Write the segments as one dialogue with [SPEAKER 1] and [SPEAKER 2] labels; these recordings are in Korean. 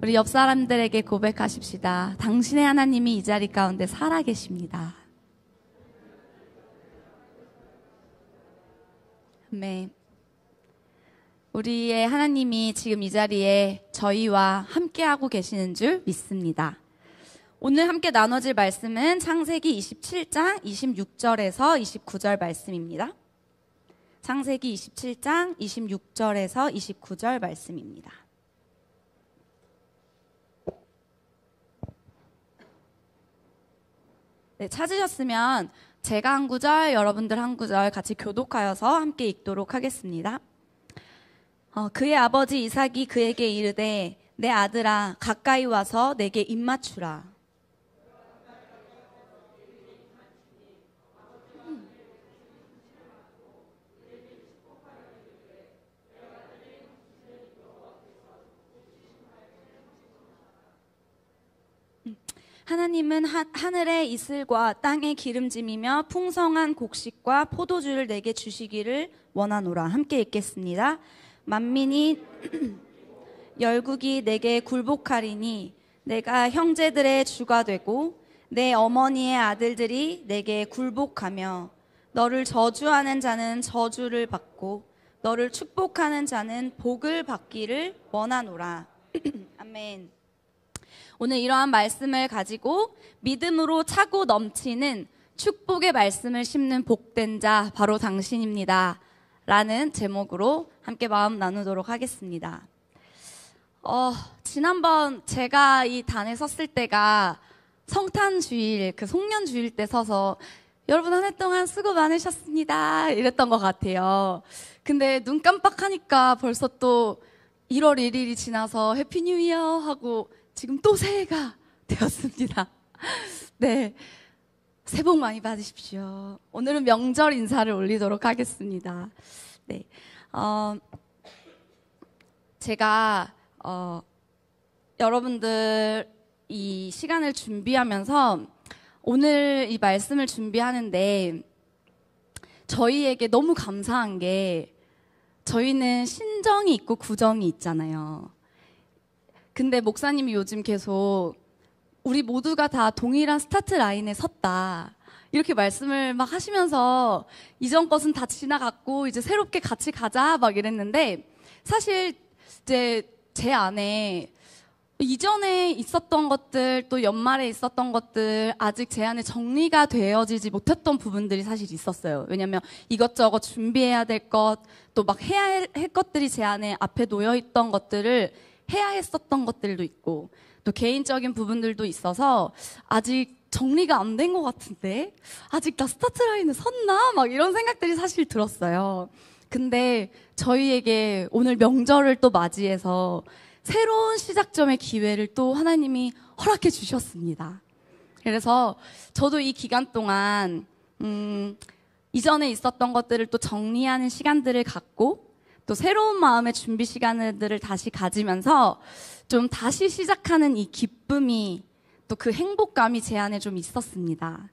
[SPEAKER 1] 우리 옆 사람들에게 고백하십시다. 당신의 하나님이 이 자리 가운데 살아계십니다. 아멘. 우리의 하나님이 지금 이 자리에 저희와 함께하고 계시는 줄 믿습니다. 오늘 함께 나눠질 말씀은 창세기 27장 26절에서 29절 말씀입니다. 창세기 27장 26절에서 29절 말씀입니다. 네, 찾으셨으면 제가 한 구절, 여러분들 한 구절 같이 교독하여서 함께 읽도록 하겠습니다. 그의 아버지 이삭이 그에게 이르되 내 아들아 가까이 와서 내게 입맞추라. 하나님은 하늘의 이슬과 땅의 기름짐이며 풍성한 곡식과 포도주를 내게 주시기를 원하노라. 함께 읽겠습니다. 만민이 열국이 내게 굴복하리니 내가 형제들의 주가 되고 내 어머니의 아들들이 내게 굴복하며 너를 저주하는 자는 저주를 받고 너를 축복하는 자는 복을 받기를 원하노라. 아멘. 오늘 이러한 말씀을 가지고 믿음으로 차고 넘치는 축복의 말씀을 심는 복된 자 바로 당신입니다. 라는 제목으로 함께 마음 나누도록 하겠습니다. 지난번 제가 이 단에 섰을 때가 성탄주일, 그 송년주일 때 서서 여러분 한 해 동안 수고 많으셨습니다. 이랬던 것 같아요. 근데 눈 깜빡하니까 벌써 또 1월 1일이 지나서 해피 뉴 이어 하고 지금 또 새해가 되었습니다. 네. 새해 복 많이 받으십시오. 오늘은 명절 인사를 올리도록 하겠습니다. 네. 제가, 여러분들 이 시간을 준비하면서 오늘 이 말씀을 준비하는데 저희에게 너무 감사한 게 저희는 신정이 있고 구정이 있잖아요. 근데 목사님이 요즘 계속 우리 모두가 다 동일한 스타트 라인에 섰다. 이렇게 말씀을 막 하시면서 이전 것은 다 지나갔고 이제 새롭게 같이 가자 막 이랬는데 사실 이제 제 안에 이전에 있었던 것들 또 연말에 있었던 것들 아직 제 안에 정리가 되어지지 못했던 부분들이 사실 있었어요. 왜냐면 이것저것 준비해야 될 것 또 막 해야 할 것들이 제 안에 앞에 놓여있던 것들을 해야 했었던 것들도 있고 또 개인적인 부분들도 있어서 아직 정리가 안 된 것 같은데 아직 나 스타트 라인에 섰나? 막 이런 생각들이 사실 들었어요. 근데 저희에게 오늘 명절을 또 맞이해서 새로운 시작점의 기회를 또 하나님이 허락해 주셨습니다. 그래서 저도 이 기간 동안 이전에 있었던 것들을 또 정리하는 시간들을 갖고 또 새로운 마음의 준비 시간들을 다시 가지면서 좀 다시 시작하는 이 기쁨이 또 그 행복감이 제 안에 좀 있었습니다.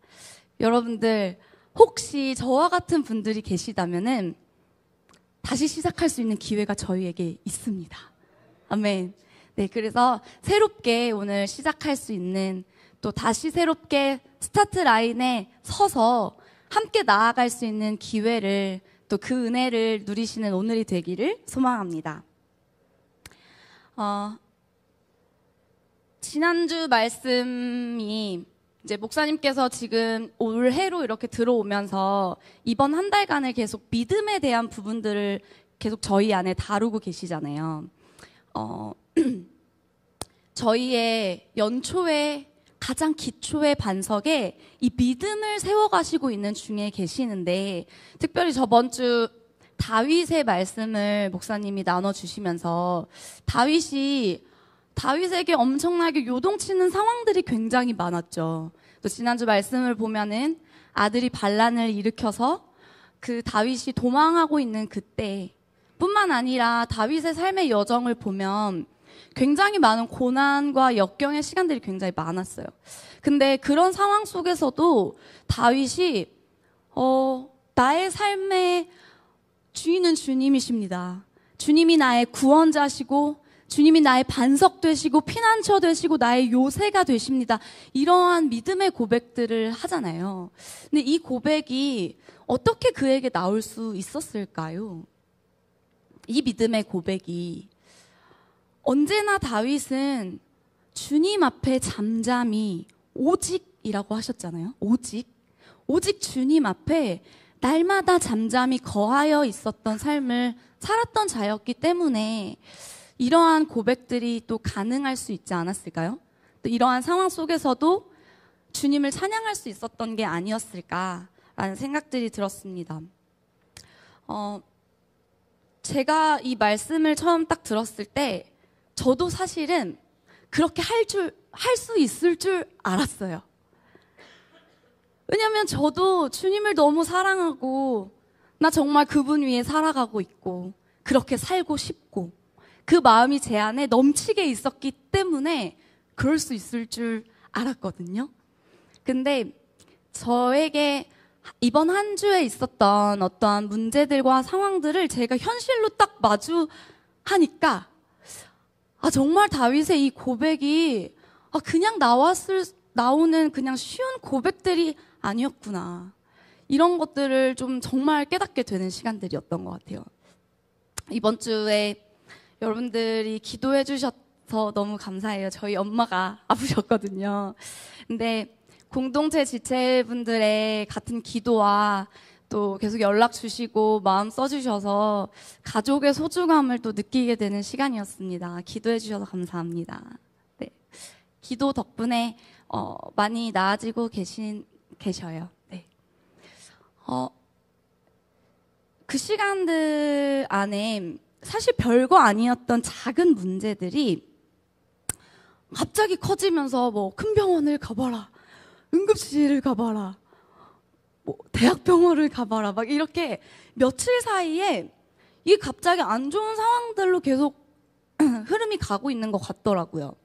[SPEAKER 1] 여러분들 혹시 저와 같은 분들이 계시다면은 다시 시작할 수 있는 기회가 저희에게 있습니다. 아멘. 네, 그래서 새롭게 오늘 시작할 수 있는 또 다시 새롭게 스타트 라인에 서서 함께 나아갈 수 있는 기회를 또 그 은혜를 누리시는 오늘이 되기를 소망합니다. 지난주 말씀이 이제 목사님께서 지금 올해로 이렇게 들어오면서 이번 한 달간을 계속 믿음에 대한 부분들을 계속 저희 안에 다루고 계시잖아요. 저희의 연초에 가장 기초의 반석에 이 믿음을 세워가시고 있는 중에 계시는데 특별히 저번 주 다윗의 말씀을 목사님이 나눠주시면서 다윗에게 엄청나게 요동치는 상황들이 굉장히 많았죠. 또 지난주 말씀을 보면은 아들이 반란을 일으켜서 그 다윗이 도망하고 있는 그때 뿐만 아니라 다윗의 삶의 여정을 보면 굉장히 많은 고난과 역경의 시간들이 굉장히 많았어요. 근데 그런 상황 속에서도 다윗이 나의 삶의 주인은 주님이십니다. 주님이 나의 구원자시고 주님이 나의 반석 되시고 피난처 되시고 나의 요새가 되십니다. 이러한 믿음의 고백들을 하잖아요. 근데 이 고백이 어떻게 그에게 나올 수 있었을까요? 이 믿음의 고백이 언제나 다윗은 주님 앞에 잠잠히 오직이라고 하셨잖아요. 오직 주님 앞에 날마다 잠잠히 거하여 있었던 삶을 살았던 자였기 때문에 이러한 고백들이 또 가능할 수 있지 않았을까요? 또 이러한 상황 속에서도 주님을 찬양할 수 있었던 게 아니었을까라는 생각들이 들었습니다. 제가 이 말씀을 처음 딱 들었을 때 저도 사실은 그렇게 할 수 있을 줄 알았어요. 왜냐면 저도 주님을 너무 사랑하고 나 정말 그분 위에 살아가고 있고 그렇게 살고 싶고 그 마음이 제 안에 넘치게 있었기 때문에 그럴 수 있을 줄 알았거든요. 근데 저에게 이번 한 주에 있었던 어떠한 문제들과 상황들을 제가 현실로 딱 마주하니까 정말 다윗의 이 고백이 그냥 나오는 그냥 쉬운 고백들이 아니었구나. 이런 것들을 좀 정말 깨닫게 되는 시간들이었던 것 같아요. 이번 주에 여러분들이 기도해 주셔서 너무 감사해요. 저희 엄마가 아프셨거든요. 근데 공동체 지체분들의 같은 기도와 또 계속 연락 주시고 마음 써주셔서 가족의 소중함을 또 느끼게 되는 시간이었습니다. 기도해 주셔서 감사합니다. 네. 기도 덕분에 많이 나아지고 계셔요. 네. 그 시간들 안에 사실 별거 아니었던 작은 문제들이 갑자기 커지면서 뭐 큰 병원을 가봐라, 응급실을 가봐라, 뭐 대학병원을 가봐라, 막 이렇게 며칠 사이에 이게 갑자기 안 좋은 상황들로 계속 흐름이 가고 있는 것 같더라고요.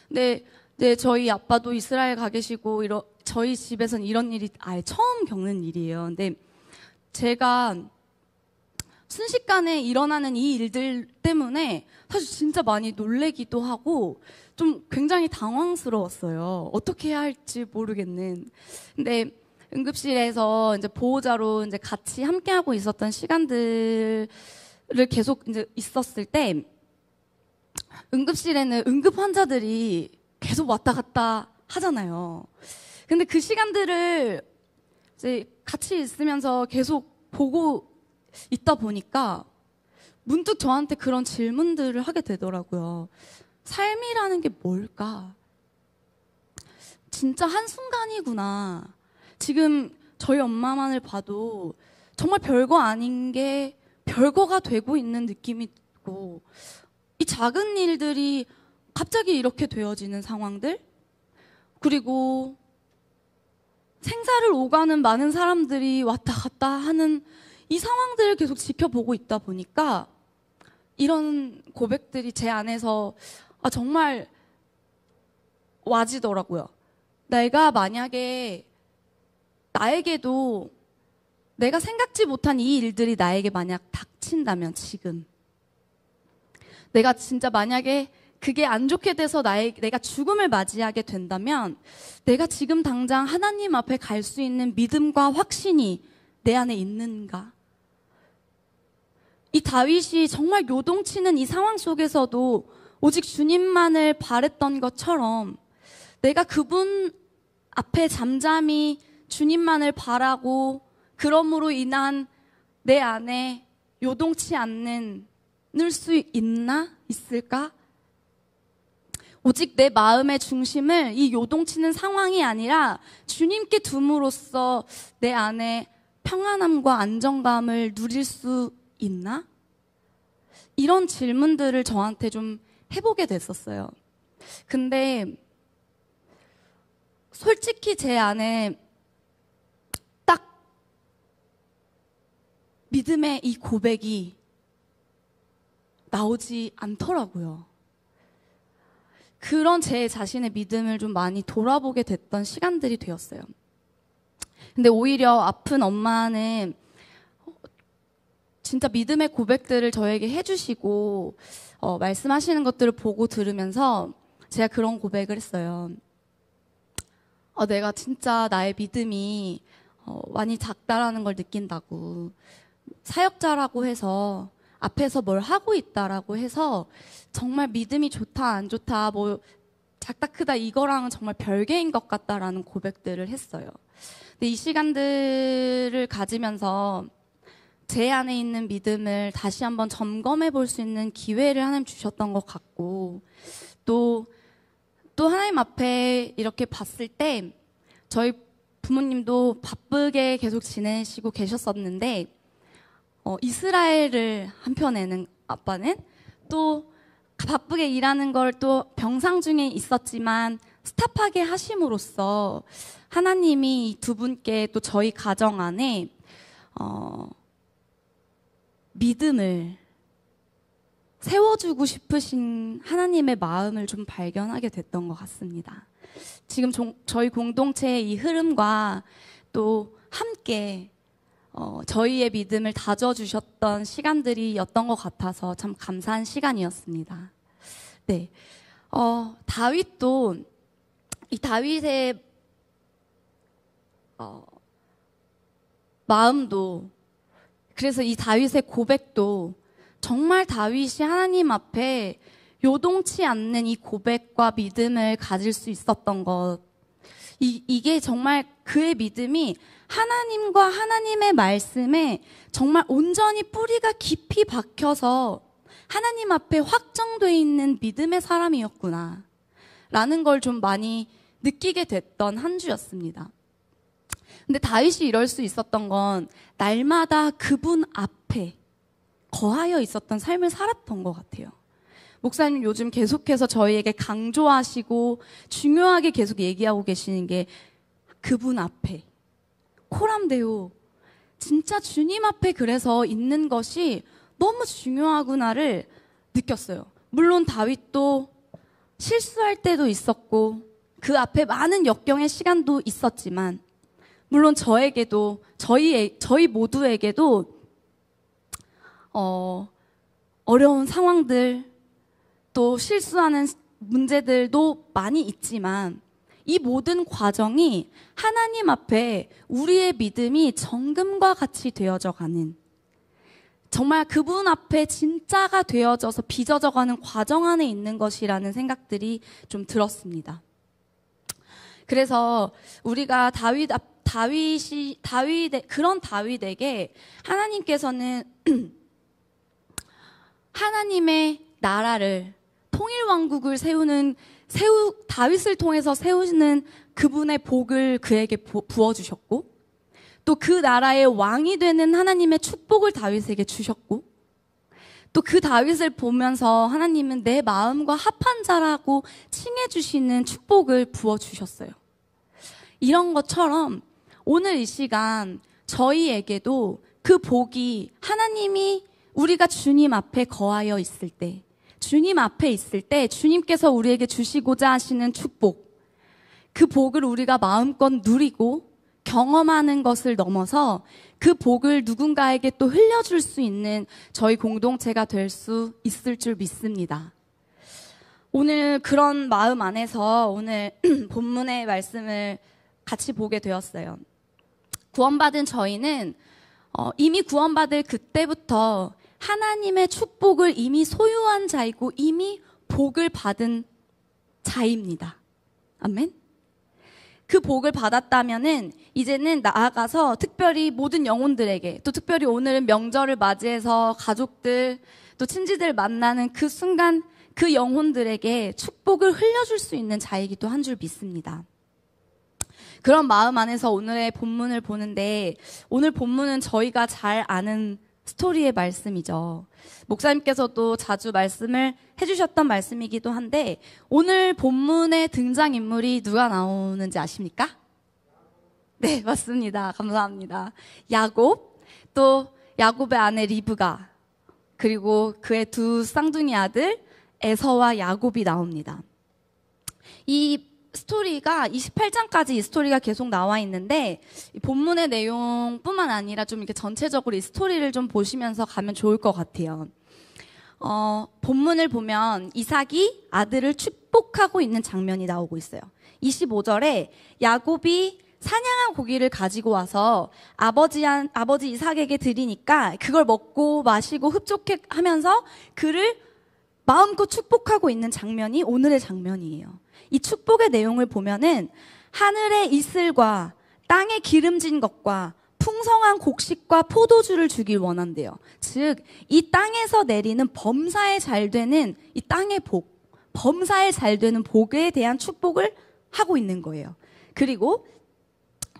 [SPEAKER 1] 근데 네, 저희 아빠도 이스라엘 가 계시고 저희 집에서는 이런 일이 아예 처음 겪는 일이에요. 근데 제가 순식간에 일어나는 이 일들 때문에 사실 진짜 많이 놀래기도 하고 좀 굉장히 당황스러웠어요. 어떻게 해야 할지 모르겠는. 근데 응급실에서 이제 보호자로 이제 같이 함께하고 있었던 시간들을 계속 이제 있었을 때 응급실에는 응급 환자들이 계속 왔다 갔다 하잖아요. 근데 그 시간들을 이제 같이 있으면서 계속 보고 있다 보니까 문득 저한테 그런 질문들을 하게 되더라고요. 삶이라는 게 뭘까? 진짜 한순간이구나. 지금 저희 엄마만을 봐도 정말 별거 아닌 게 별거가 되고 있는 느낌이 있고, 이 작은 일들이 갑자기 이렇게 되어지는 상황들, 그리고 생사를 오가는 많은 사람들이 왔다 갔다 하는 이 상황들을 계속 지켜보고 있다 보니까 이런 고백들이 제 안에서 정말 와지더라고요. 내가 만약에 나에게도 내가 생각지 못한 이 일들이 나에게 만약 닥친다면, 지금 내가 진짜 만약에 그게 안 좋게 돼서 내가 죽음을 맞이하게 된다면 내가 지금 당장 하나님 앞에 갈 수 있는 믿음과 확신이 내 안에 있는가? 이 다윗이 정말 요동치는 이 상황 속에서도 오직 주님만을 바랬던 것처럼 내가 그분 앞에 잠잠히 주님만을 바라고 그러므로 인한 내 안에 요동치 않는 수 있을까? 오직 내 마음의 중심을 이 요동치는 상황이 아니라 주님께 둠으로써 내 안에 평안함과 안정감을 누릴 수 있나? 이런 질문들을 저한테 좀 해보게 됐었어요. 근데 솔직히 제 안에 딱 믿음의 이 고백이 나오지 않더라고요. 그런 제 자신의 믿음을 좀 많이 돌아보게 됐던 시간들이 되었어요. 근데 오히려 아픈 엄마는 진짜 믿음의 고백들을 저에게 해주시고 말씀하시는 것들을 보고 들으면서 제가 그런 고백을 했어요. 내가 진짜 나의 믿음이 많이 작다라는 걸 느낀다고. 사역자라고 해서 앞에서 뭘 하고 있다라고 해서 정말 믿음이 좋다 안 좋다 뭐 작다 크다 이거랑은 정말 별개인 것 같다라는 고백들을 했어요. 근데 이 시간들을 가지면서 제 안에 있는 믿음을 다시 한번 점검해 볼 수 있는 기회를 하나님 주셨던 것 같고, 또 하나님 앞에 이렇게 봤을 때 저희 부모님도 바쁘게 계속 지내시고 계셨었는데 이스라엘을 한편에는 아빠는 또 바쁘게 일하는 걸 또 병상 중에 있었지만 스탑하게 하심으로써 하나님이 이 두 분께 또 저희 가정 안에 믿음을 세워주고 싶으신 하나님의 마음을 좀 발견하게 됐던 것 같습니다. 지금 저희 공동체의 이 흐름과 또 함께 저희의 믿음을 다져주셨던 시간들이었던 것 같아서 참 감사한 시간이었습니다. 네, 다윗도 이 다윗의 마음도, 그래서 이 다윗의 고백도 정말 다윗이 하나님 앞에 요동치 않는 이 고백과 믿음을 가질 수 있었던 것, 이게 정말 그의 믿음이 하나님과 하나님의 말씀에 정말 온전히 뿌리가 깊이 박혀서 하나님 앞에 확정되어 있는 믿음의 사람이었구나 라는 걸 좀 많이 느끼게 됐던 한 주였습니다. 근데 다윗이 이럴 수 있었던 건 날마다 그분 앞에 거하여 있었던 삶을 살았던 것 같아요. 목사님 요즘 계속해서 저희에게 강조하시고 중요하게 계속 얘기하고 계시는 게 그분 앞에 코람데오, 진짜 주님 앞에 그래서 있는 것이 너무 중요하구나를 느꼈어요. 물론 다윗도 실수할 때도 있었고 그 앞에 많은 역경의 시간도 있었지만, 물론 저에게도 저희 모두에게도 어려운 상황들, 또 실수하는 문제들도 많이 있지만 이 모든 과정이 하나님 앞에 우리의 믿음이 정금과 같이 되어져 가는, 정말 그분 앞에 진짜가 되어져서 빚어져가는 과정 안에 있는 것이라는 생각들이 좀 들었습니다. 그래서 우리가 그런 다윗에게 하나님께서는 하나님의 나라를, 통일 왕국을 다윗을 통해서 세우는 그분의 복을 그에게 부어주셨고, 또 그 나라의 왕이 되는 하나님의 축복을 다윗에게 주셨고, 또 그 다윗을 보면서 하나님은 내 마음과 합한 자라고 칭해주시는 축복을 부어주셨어요. 이런 것처럼 오늘 이 시간 저희에게도 그 복이, 하나님이 우리가 주님 앞에 거하여 있을 때, 주님 앞에 있을 때 주님께서 우리에게 주시고자 하시는 축복, 그 복을 우리가 마음껏 누리고 경험하는 것을 넘어서 그 복을 누군가에게 또 흘려줄 수 있는 저희 공동체가 될 수 있을 줄 믿습니다. 오늘 그런 마음 안에서 오늘 본문의 말씀을 같이 보게 되었어요. 구원받은 저희는 이미 구원받을 그때부터 하나님의 축복을 이미 소유한 자이고 이미 복을 받은 자입니다. 아멘. 그 복을 받았다면은 이제는 나아가서 특별히 모든 영혼들에게, 또 특별히 오늘은 명절을 맞이해서 가족들 또 친지들 만나는 그 순간 그 영혼들에게 축복을 흘려줄 수 있는 자이기도 한 줄 믿습니다. 그런 마음 안에서 오늘의 본문을 보는데, 오늘 본문은 저희가 잘 아는 스토리의 말씀이죠. 목사님께서도 자주 말씀을 해주셨던 말씀이기도 한데, 오늘 본문의 등장인물이 누가 나오는지 아십니까? 네, 맞습니다. 감사합니다. 야곱, 또 야곱의 아내 리브가, 그리고 그의 두 쌍둥이 아들 에서와 야곱이 나옵니다. 이 스토리가 28장까지 이 스토리가 계속 나와 있는데 이 본문의 내용뿐만 아니라 좀 이렇게 전체적으로 이 스토리를 좀 보시면서 가면 좋을 것 같아요. 본문을 보면 이삭이 아들을 축복하고 있는 장면이 나오고 있어요. 25절에 야곱이 사냥한 고기를 가지고 와서 아버지 이삭에게 드리니까 그걸 먹고 마시고 흡족해 하면서 그를 마음껏 축복하고 있는 장면이 오늘의 장면이에요. 이 축복의 내용을 보면은 하늘의 이슬과 땅에 기름진 것과 풍성한 곡식과 포도주를 주길 원한대요. 즉, 이 땅에서 내리는 범사에 잘 되는 이 땅의 복, 범사에 잘 되는 복에 대한 축복을 하고 있는 거예요. 그리고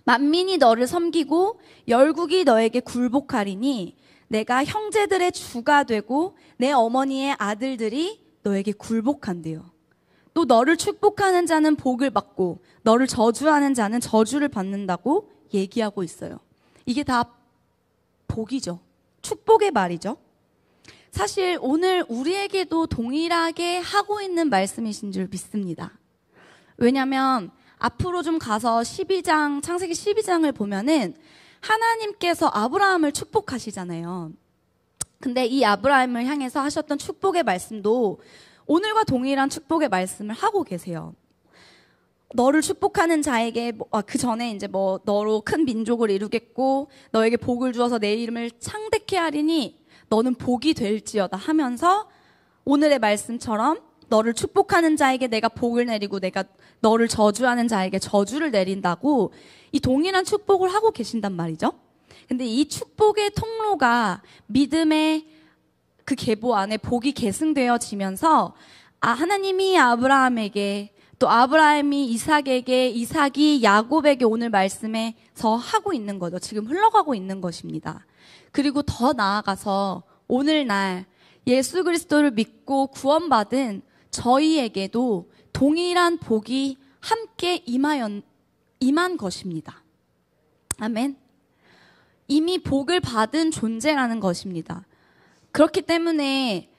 [SPEAKER 1] 만민이 너를 섬기고 열국이 너에게 굴복하리니 내가 형제들의 주가 되고 내 어머니의 아들들이 너에게 굴복한대요. 또 너를 축복하는 자는 복을 받고 너를 저주하는 자는 저주를 받는다고 얘기하고 있어요. 이게 다 복이죠. 축복의 말이죠. 사실 오늘 우리에게도 동일하게 하고 있는 말씀이신 줄 믿습니다. 왜냐하면 앞으로 좀 가서 창세기 12장을 보면은 하나님께서 아브라함을 축복하시잖아요. 근데 이 아브라함을 향해서 하셨던 축복의 말씀도 오늘과 동일한 축복의 말씀을 하고 계세요. 너를 축복하는 자에게 그 전에 이제 너로 큰 민족을 이루겠고 너에게 복을 주어서 내 이름을 창대케 하리니 너는 복이 될지어다 하면서 오늘의 말씀처럼 너를 축복하는 자에게 내가 복을 내리고 내가 너를 저주하는 자에게 저주를 내린다고 이 동일한 축복을 하고 계신단 말이죠. 근데 이 축복의 통로가 믿음의 그 계보 안에 복이 계승되어지면서 하나님이 아브라함에게 또 아브라함이 이삭에게 이삭이 야곱에게 오늘 말씀에서 하고 있는 거죠. 지금 흘러가고 있는 것입니다. 그리고 더 나아가서 오늘날 예수 그리스도를 믿고 구원받은 저희에게도 동일한 복이 함께 임한 것입니다. 아멘. 이미 복을 받은 존재라는 것입니다. 그렇기 때문에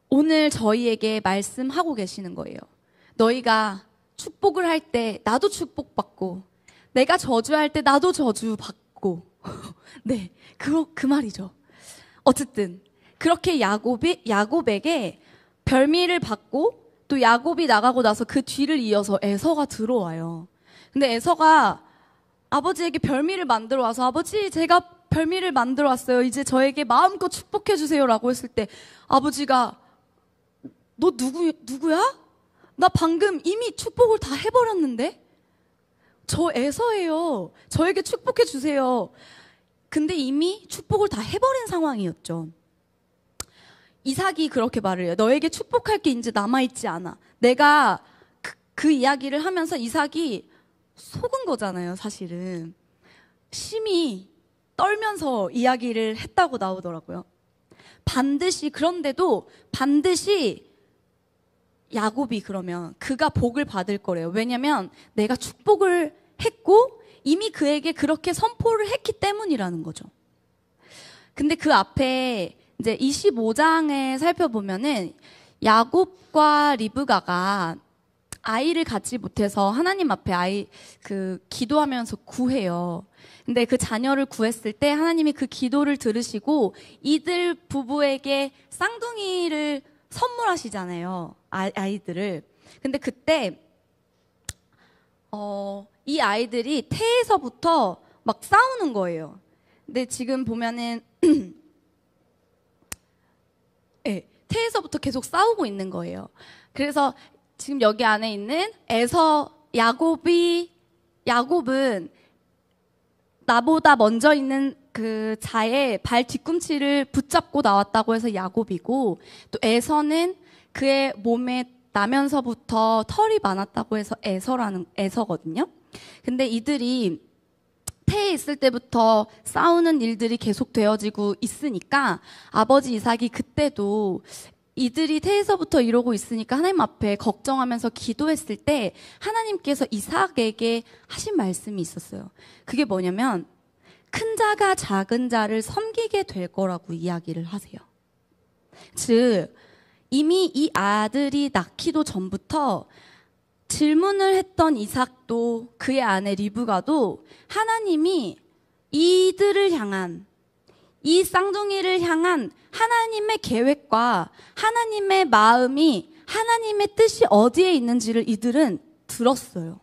[SPEAKER 1] 오늘 저희에게 말씀하고 계시는 거예요. 너희가 축복을 할 때 나도 축복받고 내가 저주할 때 나도 저주받고 네, 그 말이죠. 어쨌든 그렇게 야곱에게 별미를 받고 또 야곱이 나가고 나서 그 뒤를 이어서 에서가 들어와요. 근데 에서가 아버지에게 별미를 만들어 와서 아버지 제가 별미를 만들어 왔어요. 이제 저에게 마음껏 축복해 주세요라고 했을 때 아버지가 너 누구야? 나 방금 이미 축복을 다 해버렸는데? 저 에서예요. 저에게 축복해 주세요. 근데 이미 축복을 다 해버린 상황이었죠. 이삭이 그렇게 말을 해요. 너에게 축복할 게 이제 남아있지 않아. 내가 그 이야기를 하면서 이삭이 속은 거잖아요, 사실은. 심히 떨면서 이야기를 했다고 나오더라고요. 그런데도 반드시 야곱이 그러면 그가 복을 받을 거래요. 왜냐면 내가 축복을 했고 이미 그에게 그렇게 선포를 했기 때문이라는 거죠. 근데 그 앞에 이제 25장에 살펴보면은 야곱과 리브가가 아이를 갖지 못해서 하나님 앞에 기도하면서 구해요. 근데 그 자녀를 구했을 때 하나님이 그 기도를 들으시고 이들 부부에게 쌍둥이를 선물하시잖아요. 아이들을. 근데 그때 이 아이들이 태에서부터 막 싸우는 거예요. 근데 지금 보면은 네, 태에서부터 계속 싸우고 있는 거예요. 그래서 지금 여기 안에 있는 야곱은 나보다 먼저 있는 그 자의 발 뒤꿈치를 붙잡고 나왔다고 해서 야곱이고, 또 에서는 그의 몸에 나면서부터 털이 많았다고 해서 에서거든요. 근데 이들이 태에 있을 때부터 싸우는 일들이 계속 되어지고 있으니까 아버지 이삭이 그때도 이들이 태에서부터 이러고 있으니까 하나님 앞에 걱정하면서 기도했을 때 하나님께서 이삭에게 하신 말씀이 있었어요. 그게 뭐냐면 큰 자가 작은 자를 섬기게 될 거라고 이야기를 하세요. 즉 이미 이 아들이 낳기도 전부터 질문을 했던 이삭도 그의 아내 리브가도 하나님이 이들을 향한, 이 쌍둥이를 향한 하나님의 계획과 하나님의 마음이, 하나님의 뜻이 어디에 있는지를 이들은 들었어요.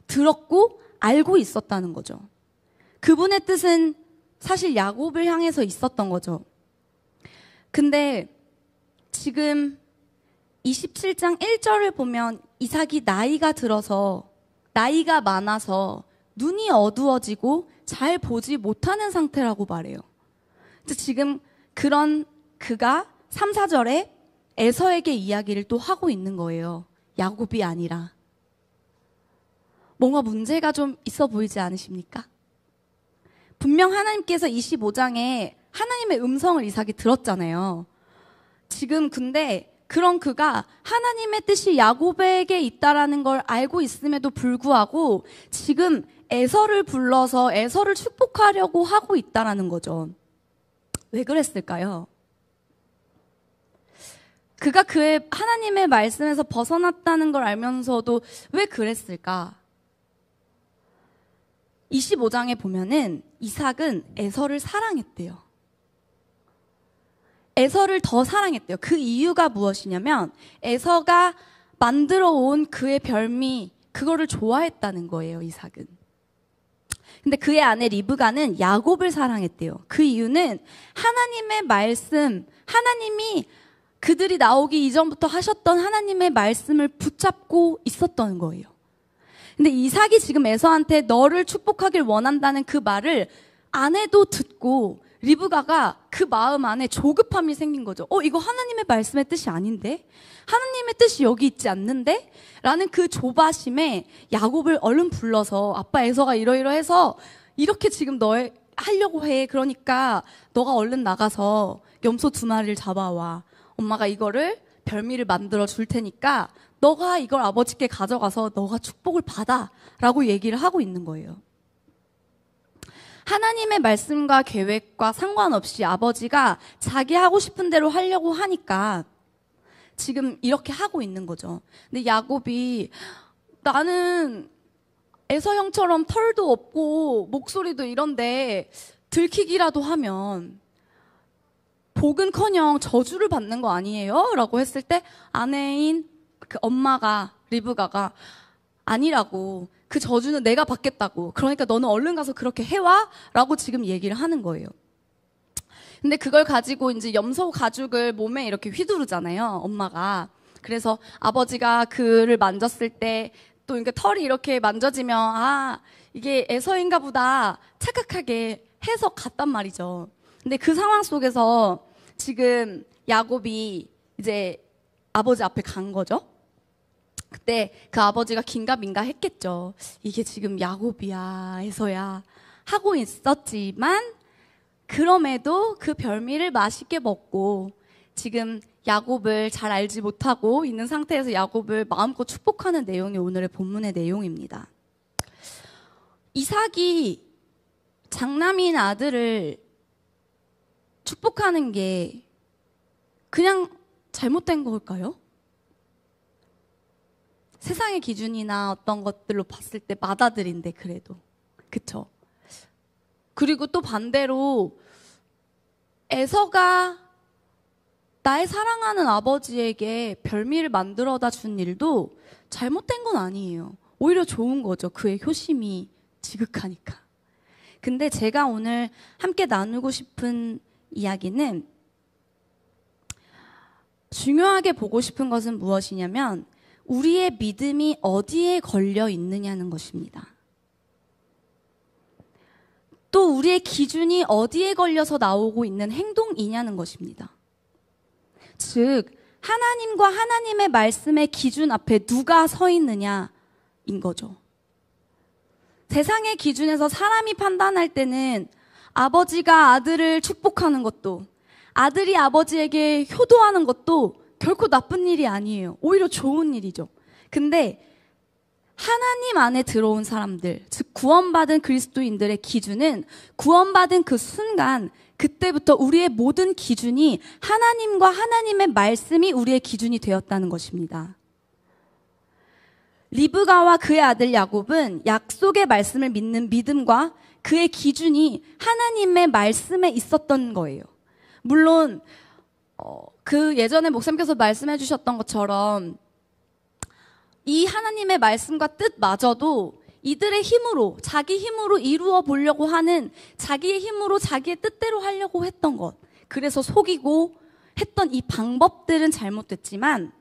[SPEAKER 1] 들었고 알고 있었다는 거죠. 그분의 뜻은 사실 야곱을 향해서 있었던 거죠. 근데 지금 27장 1절을 보면 이삭이 나이가 들어서, 나이가 많아서 눈이 어두워지고 잘 보지 못하는 상태라고 말해요. 지금 그런 그가 3, 4절에 에서에게 이야기를 또 하고 있는 거예요. 야곱이 아니라. 뭔가 문제가 좀 있어 보이지 않으십니까? 분명 하나님께서 25장에 하나님의 음성을 이삭이 들었잖아요. 지금 근데 그런 그가 하나님의 뜻이 야곱에게 있다라는 걸 알고 있음에도 불구하고 지금 에서를 불러서 에서를 축복하려고 하고 있다라는 거죠. 왜 그랬을까요? 그가 그의 하나님의 말씀에서 벗어났다는 걸 알면서도 왜 그랬을까? 25장에 보면은 이삭은 에서를 사랑했대요. 에서를 더 사랑했대요. 그 이유가 무엇이냐면 에서가 만들어 온 그의 별미, 그거를 좋아했다는 거예요, 이삭은. 근데 그의 아내 리브가는 야곱을 사랑했대요. 그 이유는 하나님의 말씀, 하나님이 그들이 나오기 이전부터 하셨던 하나님의 말씀을 붙잡고 있었던 거예요. 근데 이삭이 지금 에서한테 너를 축복하길 원한다는 그 말을 아내도 듣고 리브가가 그 마음 안에 조급함이 생긴 거죠. 이거 하나님의 말씀의 뜻이 아닌데? 하나님의 뜻이 여기 있지 않는데? 라는 그 조바심에 야곱을 얼른 불러서 아빠 에서가 이러이러해서 이렇게 지금 너 하려고 해. 그러니까 너가 얼른 나가서 염소 2마리를 잡아와. 엄마가 이거를 별미를 만들어 줄 테니까 너가 이걸 아버지께 가져가서 너가 축복을 받아. 라고 얘기를 하고 있는 거예요. 하나님의 말씀과 계획과 상관없이 아버지가 자기 하고 싶은 대로 하려고 하니까 지금 이렇게 하고 있는 거죠. 근데 야곱이 나는 에서 형처럼 털도 없고 목소리도 이런데 들키기라도 하면 복은커녕 저주를 받는 거 아니에요? 라고 했을 때 아내인 그 엄마가 리브가가 아니라고, 그 저주는 내가 받겠다고, 그러니까 너는 얼른 가서 그렇게 해와 라고 지금 얘기를 하는 거예요. 근데 그걸 가지고 이제 염소 가죽을 몸에 이렇게 휘두르잖아요, 엄마가. 그래서 아버지가 그를 만졌을 때 또 이렇게 털이 이렇게 만져지면 아, 이게 에서인가 보다 착각하게 해서 갔단 말이죠. 근데 그 상황 속에서 지금 야곱이 이제 아버지 앞에 간 거죠. 그때 그 아버지가 긴가민가 했겠죠. 이게 지금 야곱이야, 에서야 하고 있었지만 그럼에도 그 별미를 맛있게 먹고 지금 야곱을 잘 알지 못하고 있는 상태에서 야곱을 마음껏 축복하는 내용이 오늘의 본문의 내용입니다. 이삭이 장남인 아들을 축복하는 게 그냥 잘못된 걸까요? 세상의 기준이나 어떤 것들로 봤을 때 맏아들인데 그래도. 그쵸? 그리고 또 반대로 에서가 나의 사랑하는 아버지에게 별미를 만들어다 준 일도 잘못된 건 아니에요. 오히려 좋은 거죠. 그의 효심이 지극하니까. 근데 제가 오늘 함께 나누고 싶은 이야기는 중요하게 보고 싶은 것은 무엇이냐면 우리의 믿음이 어디에 걸려 있느냐는 것입니다. 또 우리의 기준이 어디에 걸려서 나오고 있는 행동이냐는 것입니다. 즉 하나님과 하나님의 말씀의 기준 앞에 누가 서 있느냐인 거죠. 세상의 기준에서 사람이 판단할 때는 아버지가 아들을 축복하는 것도 아들이 아버지에게 효도하는 것도 결코 나쁜 일이 아니에요. 오히려 좋은 일이죠. 근데 하나님 안에 들어온 사람들, 즉 구원받은 그리스도인들의 기준은 구원받은 그 순간 그때부터 우리의 모든 기준이 하나님과 하나님의 말씀이 우리의 기준이 되었다는 것입니다. 리브가와 그의 아들 야곱은 약속의 말씀을 믿는 믿음과 그의 기준이 하나님의 말씀에 있었던 거예요. 물론 그 예전에 목사님께서 말씀해 주셨던 것처럼 이 하나님의 말씀과 뜻마저도 이들의 힘으로, 자기 힘으로 이루어 보려고 하는, 자기의 힘으로 자기의 뜻대로 하려고 했던 것, 그래서 속이고 했던 이 방법들은 잘못됐지만,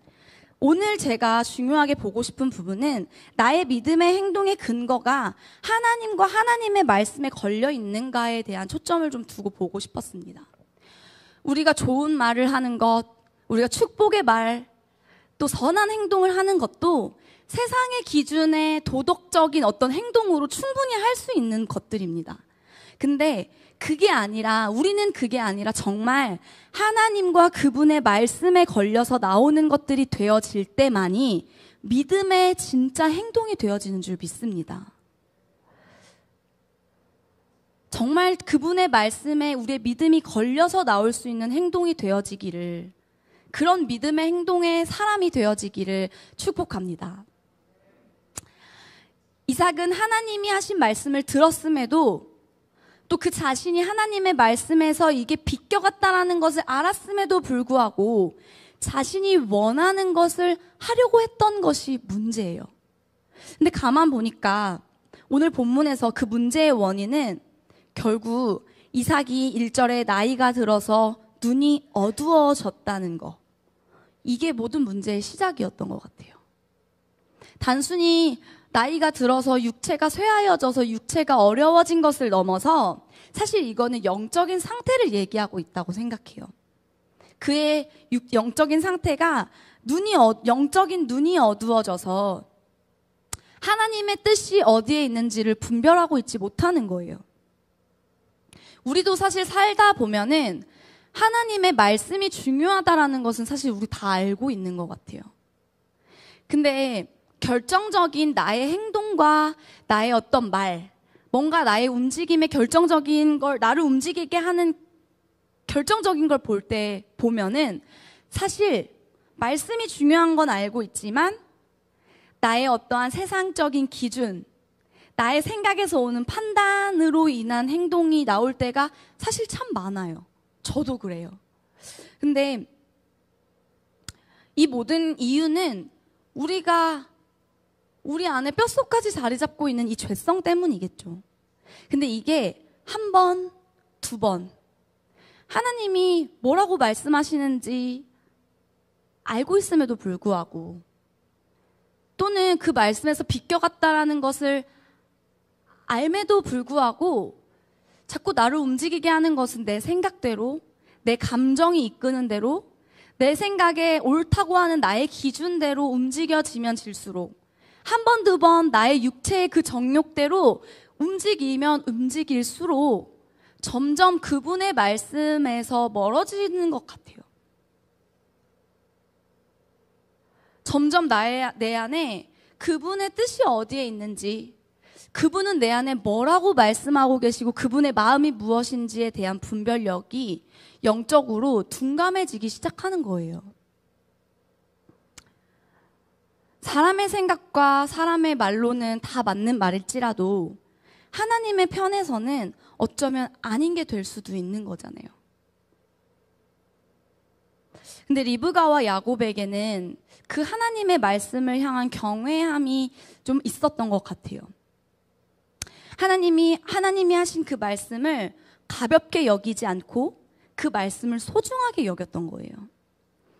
[SPEAKER 1] 오늘 제가 중요하게 보고 싶은 부분은 나의 믿음의 행동의 근거가 하나님과 하나님의 말씀에 걸려 있는가에 대한 초점을 좀 두고 보고 싶었습니다. 우리가 좋은 말을 하는 것, 우리가 축복의 말, 또 선한 행동을 하는 것도 세상의 기준의 도덕적인 어떤 행동으로 충분히 할 수 있는 것들입니다. 근데 우리는 그게 아니라 정말 하나님과 그분의 말씀에 걸려서 나오는 것들이 되어질 때만이 믿음의 진짜 행동이 되어지는 줄 믿습니다. 정말 그분의 말씀에 우리의 믿음이 걸려서 나올 수 있는 행동이 되어지기를, 그런 믿음의 행동의 사람이 되어지기를 축복합니다. 이삭은 하나님이 하신 말씀을 들었음에도 또 그 자신이 하나님의 말씀에서 이게 비껴갔다라는 것을 알았음에도 불구하고 자신이 원하는 것을 하려고 했던 것이 문제예요. 근데 가만 보니까 오늘 본문에서 그 문제의 원인은 결국 이삭이 1절에 나이가 들어서 눈이 어두워졌다는 거, 이게 모든 문제의 시작이었던 것 같아요. 단순히 나이가 들어서 육체가 쇠하여져서 육체가 어려워진 것을 넘어서 사실 이거는 영적인 상태를 얘기하고 있다고 생각해요. 그의 영적인 상태가 영적인 눈이 어두워져서 하나님의 뜻이 어디에 있는지를 분별하고 있지 못하는 거예요. 우리도 사실 살다 보면은 하나님의 말씀이 중요하다라는 것은 사실 우리 다 알고 있는 것 같아요. 근데 결정적인 나의 행동과 나의 어떤 말, 뭔가 나의 움직임의 결정적인 걸, 나를 움직이게 하는 결정적인 걸 보면은 사실 말씀이 중요한 건 알고 있지만 나의 어떠한 세상적인 기준, 나의 생각에서 오는 판단으로 인한 행동이 나올 때가 사실 참 많아요. 저도 그래요. 근데 이 모든 이유는 우리 안에 뼛속까지 자리 잡고 있는 이 죄성 때문이겠죠. 근데 이게 한 번, 두 번, 하나님이 뭐라고 말씀하시는지 알고 있음에도 불구하고, 또는 그 말씀에서 비껴갔다라는 것을 알매도 불구하고 자꾸 나를 움직이게 하는 것은 내 생각대로, 내 감정이 이끄는 대로, 내 생각에 옳다고 하는 나의 기준대로 움직여지면 질수록, 한 번, 두 번 나의 육체의 그 정욕대로 움직이면 움직일수록 점점 그분의 말씀에서 멀어지는 것 같아요. 점점 내 안에 그분의 뜻이 어디에 있는지, 그분은 내 안에 뭐라고 말씀하고 계시고 그분의 마음이 무엇인지에 대한 분별력이 영적으로 둔감해지기 시작하는 거예요. 사람의 생각과 사람의 말로는 다 맞는 말일지라도 하나님의 편에서는 어쩌면 아닌 게 될 수도 있는 거잖아요. 근데 리브가와 야곱에게는 그 하나님의 말씀을 향한 경외함이 좀 있었던 것 같아요. 하나님이 하신 그 말씀을 가볍게 여기지 않고 그 말씀을 소중하게 여겼던 거예요.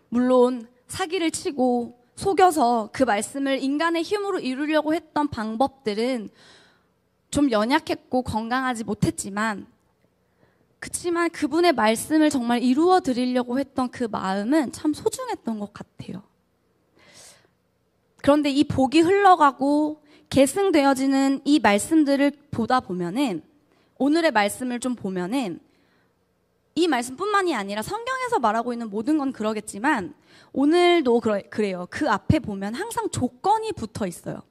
[SPEAKER 1] 물론 사기를 치고 속여서 그 말씀을 인간의 힘으로 이루려고 했던 방법들은 좀 연약했고 건강하지 못했지만, 그치만 그분의 말씀을 정말 이루어 드리려고 했던 그 마음은 참 소중했던 것 같아요. 그런데 이 복이 흘러가고 계승되어지는 이 말씀들을 보다 보면은, 오늘의 말씀을 좀 보면은, 이 말씀뿐만이 아니라 성경에서 말하고 있는 모든 건 그러겠지만 오늘도 그래요. 그 앞에 보면 항상 조건이 붙어 있어요.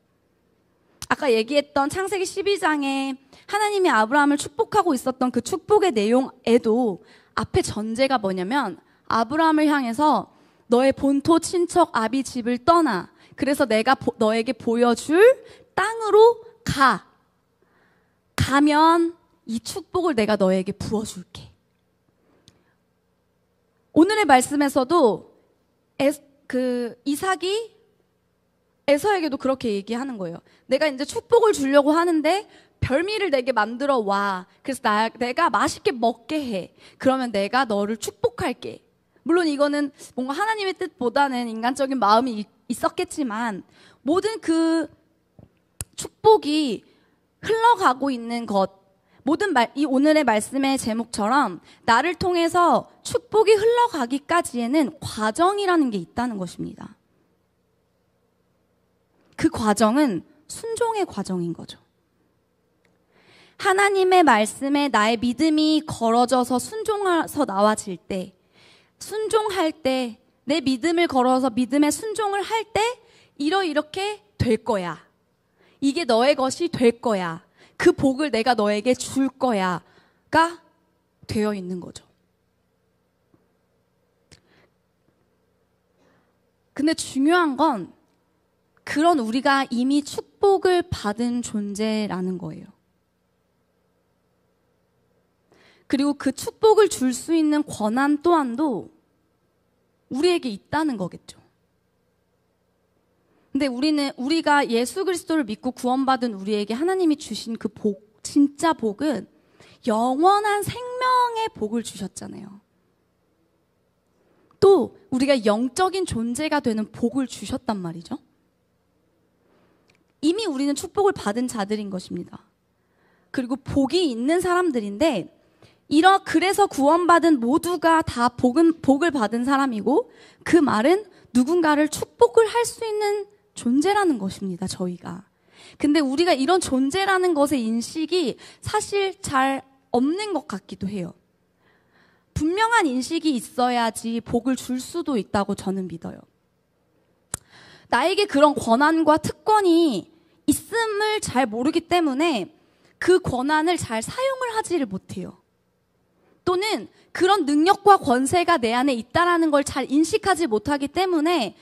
[SPEAKER 1] 아까 얘기했던 창세기 12장에 하나님이 아브라함을 축복하고 있었던 그 축복의 내용에도 앞에 전제가 뭐냐면, 아브라함을 향해서 너의 본토 친척 아비 집을 떠나 그래서 내가 너에게 보여줄 땅으로 가면 이 축복을 내가 너에게 부어줄게. 오늘의 말씀에서도 이삭이 에서에게도 그렇게 얘기하는 거예요. 내가 이제 축복을 주려고 하는데 별미를 내게 만들어 와. 그래서 내가 맛있게 먹게 해. 그러면 내가 너를 축복할게. 물론 이거는 뭔가 하나님의 뜻보다는 인간적인 마음이 있었겠지만 모든 그 축복이 흘러가고 있는 것, 이 오늘의 말씀의 제목처럼 나를 통해서 축복이 흘러가기까지에는 과정이라는 게 있다는 것입니다. 그 과정은 순종의 과정인 거죠. 하나님의 말씀에 나의 믿음이 걸어져서 순종해서 나와질 때, 순종할 때, 내 믿음을 걸어서 믿음에 순종을 할 때 이렇게 될 거야. 이게 너의 것이 될 거야. 그 복을 내가 너에게 줄 거야가 되어 있는 거죠. 근데 중요한 건 그런 우리가 이미 축복을 받은 존재라는 거예요. 그리고 그 축복을 줄 수 있는 권한 또한도 우리에게 있다는 거겠죠. 근데 우리가 예수 그리스도를 믿고 구원받은 우리에게 하나님이 주신 그 복, 진짜 복은 영원한 생명의 복을 주셨잖아요. 또 우리가 영적인 존재가 되는 복을 주셨단 말이죠. 이미 우리는 축복을 받은 자들인 것입니다. 그리고 복이 있는 사람들인데 그래서 구원받은 모두가 다 복을 받은 사람이고 그 말은 누군가를 축복을 할 수 있는 존재라는 것입니다, 저희가. 근데 우리가 이런 존재라는 것의 인식이 사실 잘 없는 것 같기도 해요. 분명한 인식이 있어야지 복을 줄 수도 있다고 저는 믿어요. 나에게 그런 권한과 특권이 있음을 잘 모르기 때문에 그 권한을 잘 사용을 하지를 못해요. 또는 그런 능력과 권세가 내 안에 있다라는 걸 잘 인식하지 못하기 때문에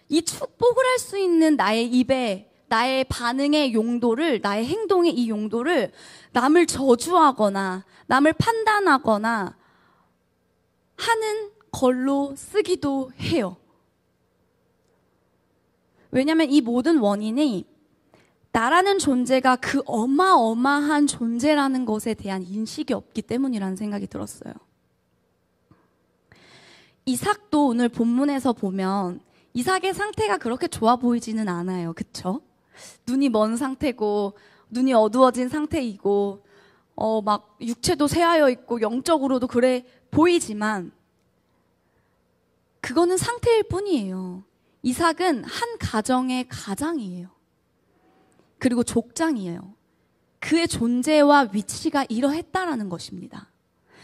[SPEAKER 1] 이 축복을 할 수 있는 나의 입에, 나의 반응의 용도를, 나의 행동의 이 용도를 남을 저주하거나 남을 판단하거나 하는 걸로 쓰기도 해요. 왜냐하면 이 모든 원인이 나라는 존재가 그 어마어마한 존재라는 것에 대한 인식이 없기 때문이라는 생각이 들었어요. 이삭도 오늘 본문에서 보면 이삭의 상태가 그렇게 좋아 보이지는 않아요. 그쵸? 눈이 먼 상태고 눈이 어두워진 상태이고 막 육체도 쇠하여 있고 영적으로도 그래 보이지만 그거는 상태일 뿐이에요. 이삭은 한 가정의 가장이에요. 그리고 족장이에요. 그의 존재와 위치가 이러했다라는 것입니다.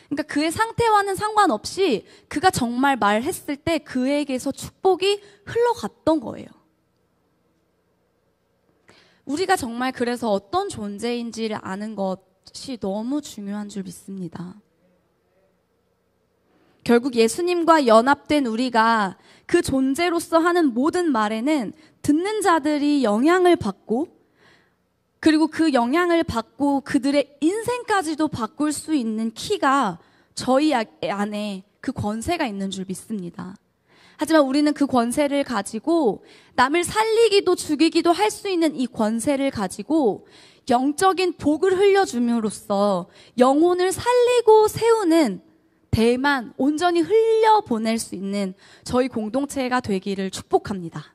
[SPEAKER 1] 그러니까 그의 상태와는 상관없이 그가 정말 말했을 때 그에게서 축복이 흘러갔던 거예요. 우리가 정말 그래서 어떤 존재인지를 아는 것이 너무 중요한 줄 믿습니다. 결국 예수님과 연합된 우리가 그 존재로서 하는 모든 말에는 듣는 자들이 영향을 받고 그리고 그 영향을 받고 그들의 인생까지도 바꿀 수 있는 키가 저희 안에 그 권세가 있는 줄 믿습니다. 하지만 우리는 그 권세를 가지고 남을 살리기도 죽이기도 할 수 있는 이 권세를 가지고 영적인 복을 흘려줌으로써 영혼을 살리고 세우는 대만 온전히 흘려보낼 수 있는 저희 공동체가 되기를 축복합니다.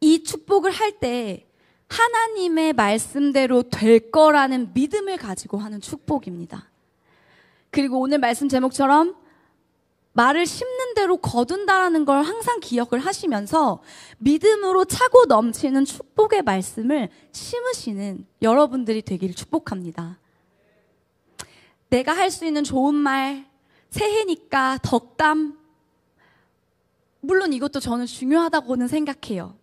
[SPEAKER 1] 이 축복을 할 때 하나님의 말씀대로 될 거라는 믿음을 가지고 하는 축복입니다. 그리고 오늘 말씀 제목처럼 말을 심는 대로 거둔다라는 걸 항상 기억을 하시면서 믿음으로 차고 넘치는 축복의 말씀을 심으시는 여러분들이 되기를 축복합니다. 내가 할 수 있는 좋은 말, 새해니까 덕담, 물론 이것도 저는 중요하다고는 생각해요.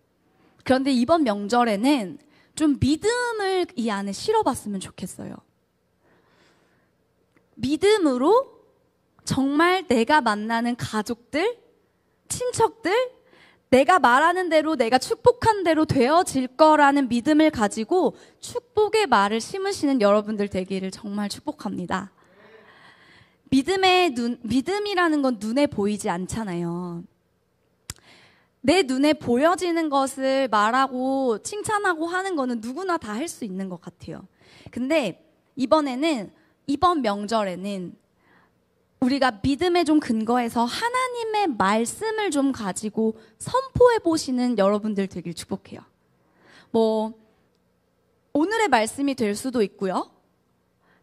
[SPEAKER 1] 그런데 이번 명절에는 좀 믿음을 이 안에 실어봤으면 좋겠어요. 믿음으로 정말 내가 만나는 가족들, 친척들, 내가 말하는 대로, 내가 축복한 대로 되어질 거라는 믿음을 가지고 축복의 말을 심으시는 여러분들 되기를 정말 축복합니다. 믿음이라는 건 눈에 보이지 않잖아요. 내 눈에 보여지는 것을 말하고 칭찬하고 하는 거는 누구나 다 할 수 있는 것 같아요. 근데 이번 명절에는 우리가 믿음에 좀 근거해서 하나님의 말씀을 좀 가지고 선포해 보시는 여러분들 되길 축복해요. 오늘의 말씀이 될 수도 있고요.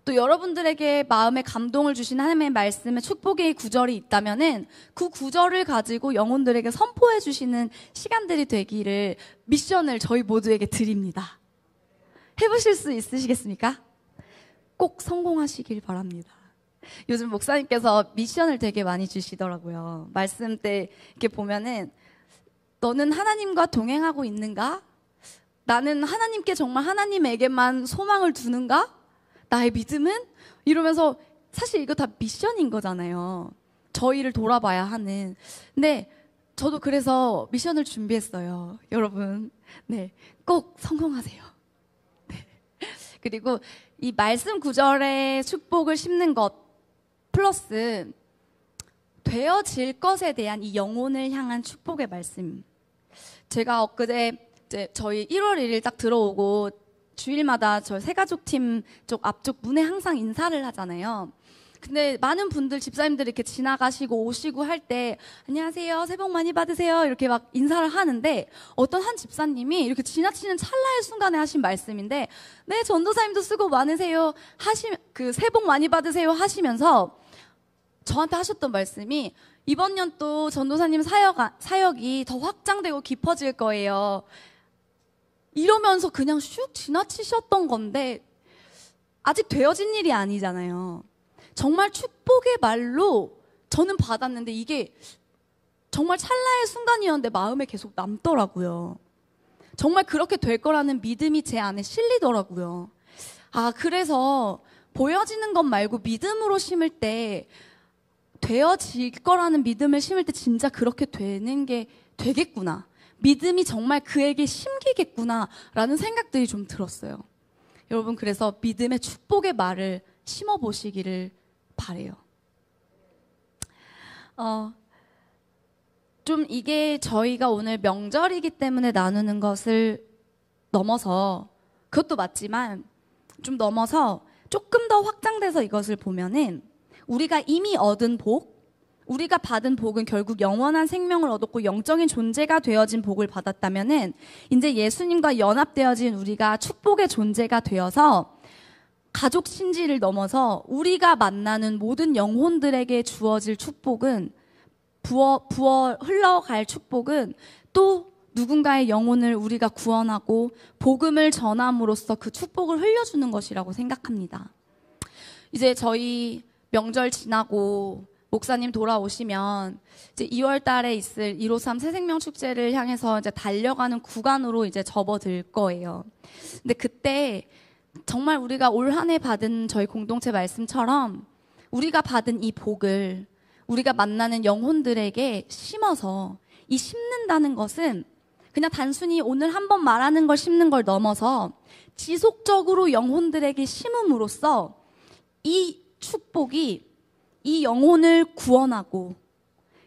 [SPEAKER 1] 또 여러분들에게 마음에 감동을 주신 하나님의 말씀에 축복의 구절이 있다면은 그 구절을 가지고 영혼들에게 선포해 주시는 시간들이 되기를 미션을 저희 모두에게 드립니다. 해보실 수 있으시겠습니까? 꼭 성공하시길 바랍니다. 요즘 목사님께서 미션을 되게 많이 주시더라고요. 말씀 때 이렇게 보면은 너는 하나님과 동행하고 있는가? 나는 하나님께 정말 하나님에게만 소망을 두는가? 나의 믿음은? 이러면서 사실 이거 다 미션인 거잖아요. 저희를 돌아봐야 하는. 근데 저도 그래서 미션을 준비했어요. 여러분, 네, 꼭 성공하세요. 네. 그리고 이 말씀 구절에 축복을 심는 것 플러스 되어질 것에 대한 이 영혼을 향한 축복의 말씀. 제가 엊그제 저희 1월 1일 딱 들어오고 주일마다 저 새가족팀 쪽 앞쪽 문에 항상 인사를 하잖아요. 근데 많은 분들, 집사님들이 이렇게 지나가시고 오시고 할 때 안녕하세요, 새해 복 많이 받으세요 이렇게 막 인사를 하는데 어떤 한 집사님이 이렇게 지나치는 찰나의 순간에 하신 말씀인데 네, 전도사님도 수고 많으세요 새해 복 많이 받으세요 하시면서 저한테 하셨던 말씀이 이번 년 또 전도사님 사역이 더 확장되고 깊어질 거예요. 이러면서 그냥 슉 지나치셨던 건데 아직 되어진 일이 아니잖아요. 정말 축복의 말로 저는 받았는데 이게 정말 찰나의 순간이었는데 마음에 계속 남더라고요. 정말 그렇게 될 거라는 믿음이 제 안에 실리더라고요. 그래서 보여지는 것 말고 믿음으로 심을 때 되어질 거라는 믿음을 심을 때 진짜 그렇게 되는 게 되겠구나. 믿음이 정말 그에게 심기겠구나라는 생각들이 좀 들었어요. 여러분, 그래서 믿음의 축복의 말을 심어보시기를 바래요. 좀 이게 저희가 오늘 명절이기 때문에 나누는 것을 넘어서, 그것도 맞지만 좀 넘어서 조금 더 확장돼서 이것을 보면은 우리가 이미 얻은 복, 우리가 받은 복은 결국 영원한 생명을 얻었고 영적인 존재가 되어진 복을 받았다면은 이제 예수님과 연합되어진 우리가 축복의 존재가 되어서 가족 신지를 넘어서 우리가 만나는 모든 영혼들에게 주어질 축복은 흘러갈 축복은 또 누군가의 영혼을 우리가 구원하고 복음을 전함으로써 그 축복을 흘려주는 것이라고 생각합니다. 이제 저희 명절 지나고 목사님 돌아오시면 이제 2월 달에 있을 153 새생명 축제를 향해서 이제 달려가는 구간으로 이제 접어들 거예요. 근데 그때 정말 우리가 올 한 해 받은 저희 공동체 말씀처럼 우리가 받은 이 복을 우리가 만나는 영혼들에게 심어서 이 심는다는 것은 그냥 단순히 오늘 한번 말하는 걸 심는 걸 넘어서 지속적으로 영혼들에게 심음으로써 이 축복이 이 영혼을 구원하고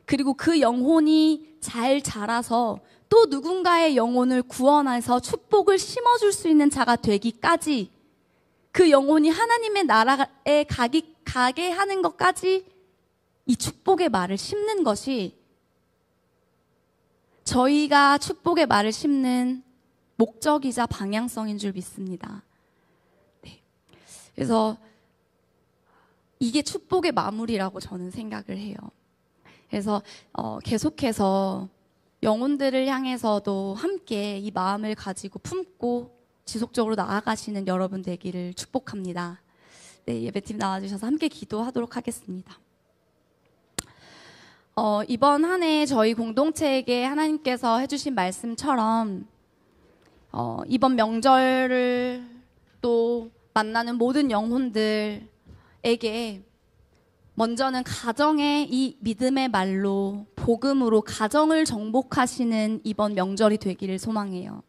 [SPEAKER 1] 그리고 그 영혼이 잘 자라서 또 누군가의 영혼을 구원해서 축복을 심어줄 수 있는 자가 되기까지 그 영혼이 하나님의 나라에 가게 하는 것까지 이 축복의 말을 심는 것이 저희가 축복의 말을 심는 목적이자 방향성인 줄 믿습니다. 네. 그래서 이게 축복의 마무리라고 저는 생각을 해요. 그래서 계속해서 영혼들을 향해서도 함께 이 마음을 가지고 품고 지속적으로 나아가시는 여러분 되기를 축복합니다. 네, 예배팀 나와주셔서 함께 기도하도록 하겠습니다. 이번 한 해 저희 공동체에게 하나님께서 해주신 말씀처럼 이번 명절을 또 만나는 모든 영혼들에게 먼저는 가정의 이 믿음의 말로 복음으로 가정을 정복하시는 이번 명절이 되기를 소망해요.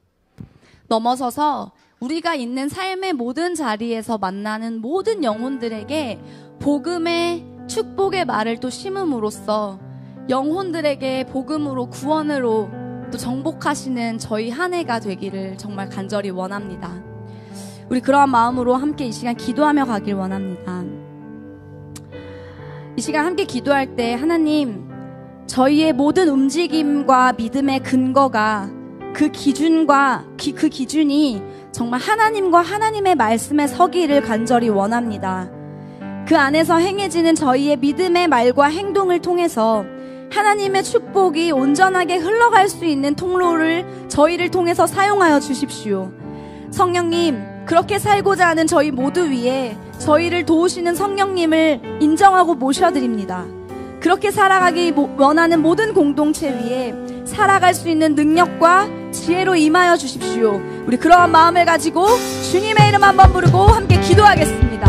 [SPEAKER 1] 넘어서서 우리가 있는 삶의 모든 자리에서 만나는 모든 영혼들에게 복음의 축복의 말을 또 심음으로써 영혼들에게 복음으로 구원으로 또 정복하시는 저희 한 해가 되기를 정말 간절히 원합니다. 우리 그러한 마음으로 함께 이 시간 기도하며 가길 원합니다. 이 시간 함께 기도할 때 하나님, 저희의 모든 움직임과 믿음의 근거가 그 기준이 정말 하나님과 하나님의 말씀에 서기를 간절히 원합니다. 그 안에서 행해지는 저희의 믿음의 말과 행동을 통해서 하나님의 축복이 온전하게 흘러갈 수 있는 통로를 저희를 통해서 사용하여 주십시오. 성령님, 그렇게 살고자 하는 저희 모두 위에 저희를 도우시는 성령님을 인정하고 모셔드립니다. 그렇게 살아가기 원하는 모든 공동체 위에 살아갈 수 있는 능력과 지혜로 임하여 주십시오. 우리 그러한 마음을 가지고 주님의 이름 한번 부르고 함께 기도하겠습니다.